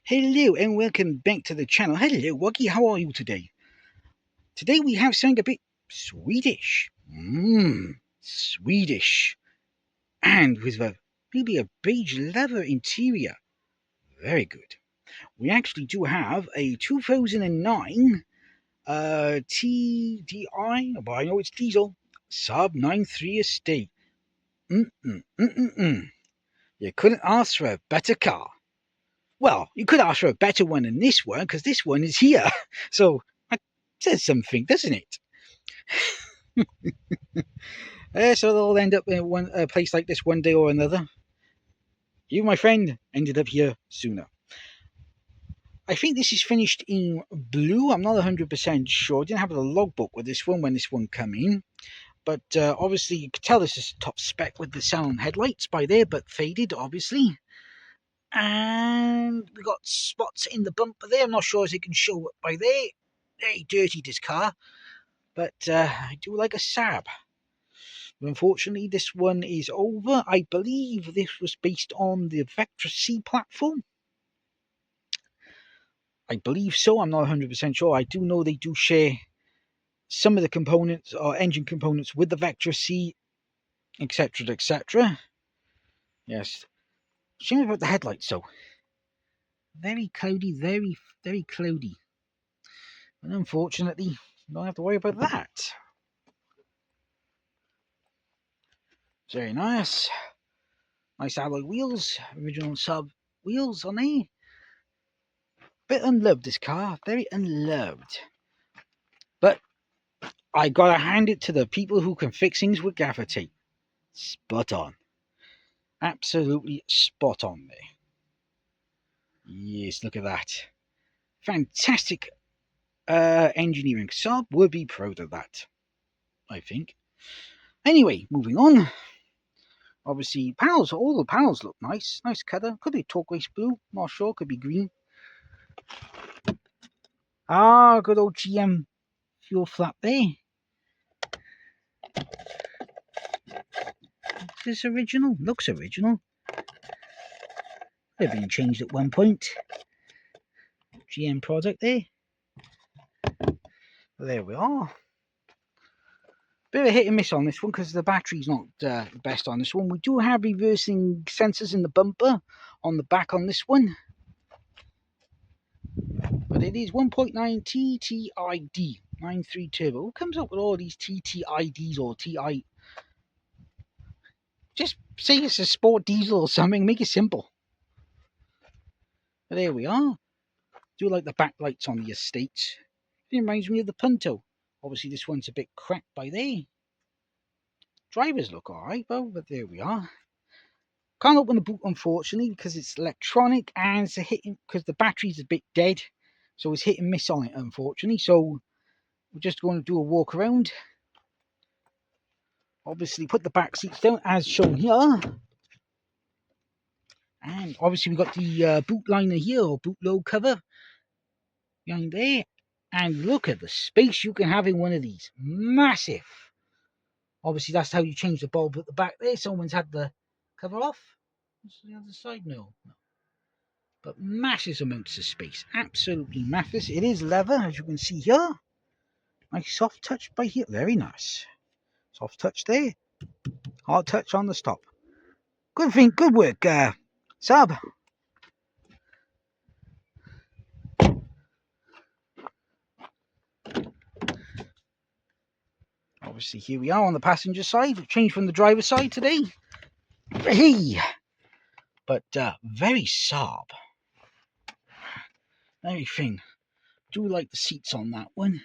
Hello and welcome back to the channel. Hello, Wuggy, how are you today? Today we have something a bit Swedish. Swedish. And with maybe a beige leather interior. Very good. We actually do have a 2009 TDI, but I know it's diesel, Saab 93 Estate. You couldn't ask for a better car. Well, you could ask for a better one than this one, because this one is here. So, that says something, doesn't it? So they'll end up in a place like this one day or another. You, my friend, ended up here sooner. I think this is finished in blue. I'm not 100% sure. I didn't have the logbook with this one when this one came in. But obviously, you could tell this is top spec with the xenon headlights by there, but faded, obviously. And we got spots in the bumper there. I'm not sure as you can show it by there. Very dirty, this car. But I do like a Saab. Unfortunately, this one is over. I believe this was based on the Vectra C platform. I believe so. I'm not 100% sure. I do know they do share some of the components or engine components with the Vectra C, etc., etc. Yes. Shame about the headlights, though. Very cloudy, very, very cloudy. And unfortunately, don't have to worry about that. Very nice. Nice alloy wheels. Original Saab wheels on there. Bit unloved, this car. Very unloved. But I gotta hand it to the people who can fix things with gaffer tape. Spot on. Absolutely spot on there. Yes, look at that. Fantastic engineering. Saab would be proud of that, I think. Anyway, moving on. Obviously, panels, all the panels look nice. Nice colour. Could be turquoise blue. Not sure. Could be green. Ah, good old GM fuel flap there. Is this original? Looks original. They've been changed at one point. GM product there. There we are. Bit of a hit and miss on this one because the battery's not the best on this one. We do have reversing sensors in the bumper on the back on this one. But it is 1.9 TTID 93 turbo. Who comes up with all these TTIDs or TI? Just say it's a sport diesel or something. Make it simple. But there we are. Do like the backlights on the Estate. It reminds me of the Punto. Obviously this one's a bit cracked by there. Drivers look alright though, but there we are. Can't open the boot unfortunately because it's electronic and it's a hit because the battery's a bit dead. So it's hit and miss on it unfortunately. So we're just going to do a walk around. Obviously put the back seats down as shown here. And obviously we've got the boot liner here or boot load cover behind there. And look at the space you can have in one of these. Massive. Obviously, that's how you change the bulb at the back there. Someone's had the cover off. What's the other side? No. But massive amounts of space. Absolutely massive. It is leather, as you can see here. Nice soft touch by here. Very nice. Soft touch there. Hard touch on the stop. Good thing. Good work, Saab. Obviously, here we are on the passenger side. We've changed from the driver's side today. Hey! But very Saab. Very thin. Do like the seats on that one.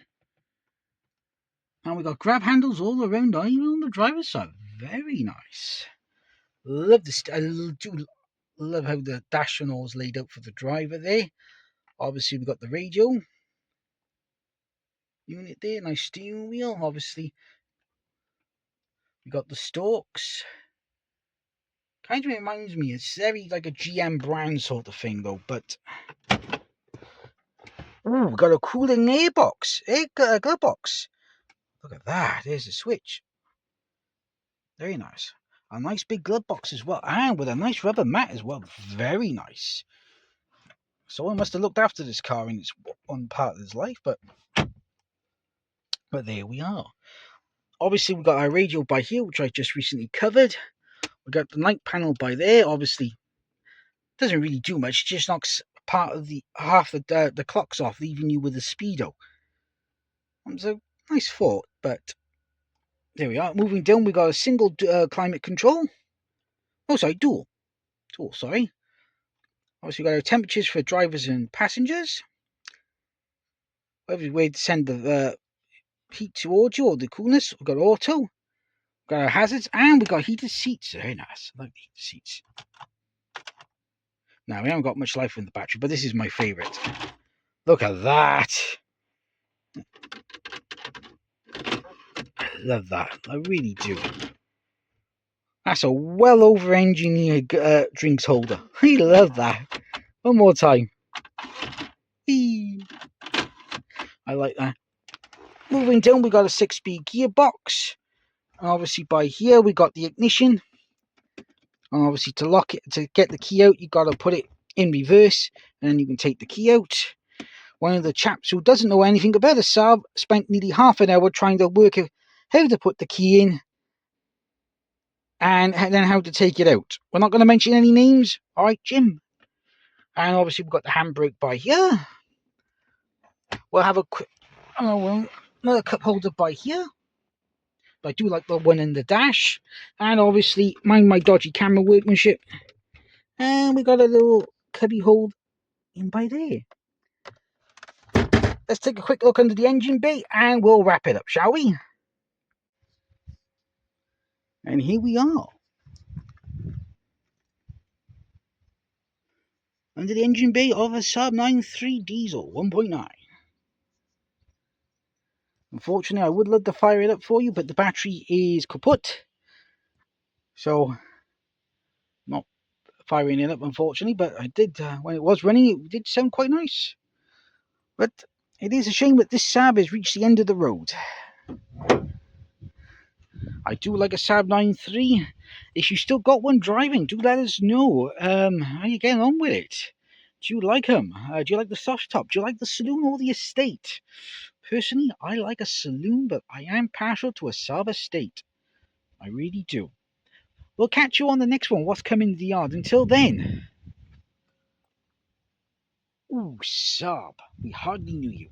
And we've got grab handles all around, even on the driver's side. Very nice. Love this. I do love how the dash and all is laid out for the driver there. Obviously, we've got the radio unit there. Nice steering wheel. Obviously, we got the stalks. Kind of reminds me. It's very like a GM brand sort of thing, though. But ooh, we got a cooling air box, glove box. Look at that. There's a switch. Very nice. A nice big glove box as well. And with a nice rubber mat as well. Very nice. Someone must have looked after this car in its one part of its life, but there we are. Obviously, we got our radio by here, which I just recently covered. We got the night panel by there. Obviously, doesn't really do much. It just knocks part of half the clocks off, leaving you with a speedo. So nice thought, but there we are. Moving down, we got a single climate control. Oh, sorry, dual. Sorry. Obviously, we got our temperatures for drivers and passengers. Every way to send the heat towards you or the coolness. We've got auto. We've got our hazards, and we've got heated seats. Very nice. I like the heated seats. Now, we haven't got much life in the battery, but this is my favourite. Look at that. I love that. I really do. That's a well over engineered drinks holder. I love that. One more time. Eee. I like that. Moving down, we got a 6-speed gearbox. And obviously by here we got the ignition. And obviously to lock it, to get the key out, you got to put it in reverse, and then you can take the key out. One of the chaps who doesn't know anything about a Saab spent nearly half an hour trying to work out how to put the key in and then how to take it out. We're not going to mention any names. All right, Jim. And obviously we've got the handbrake by here. We'll have a quick, another cup holder by here. But I do like the one in the dash. And obviously, mind my dodgy camera workmanship. And we got a little cubby hold in by there. Let's take a quick look under the engine bay and we'll wrap it up, shall we? And here we are. Under the engine bay of a Saab 9.3 diesel 1.9. Unfortunately, I would love to fire it up for you, but the battery is kaput. So, not firing it up, unfortunately, but I did, when it was running, it did sound quite nice. But it is a shame that this Saab has reached the end of the road. I do like a Saab 9.3. If you still got one driving, do let us know. How you getting on with it? Do you like them? Do you like the soft top? Do you like the saloon or the estate? Personally, I like a saloon, but I am partial to a Saab estate. I really do. We'll catch you on the next one. What's coming to the yard? Until then. Ooh, Saab. We hardly knew you.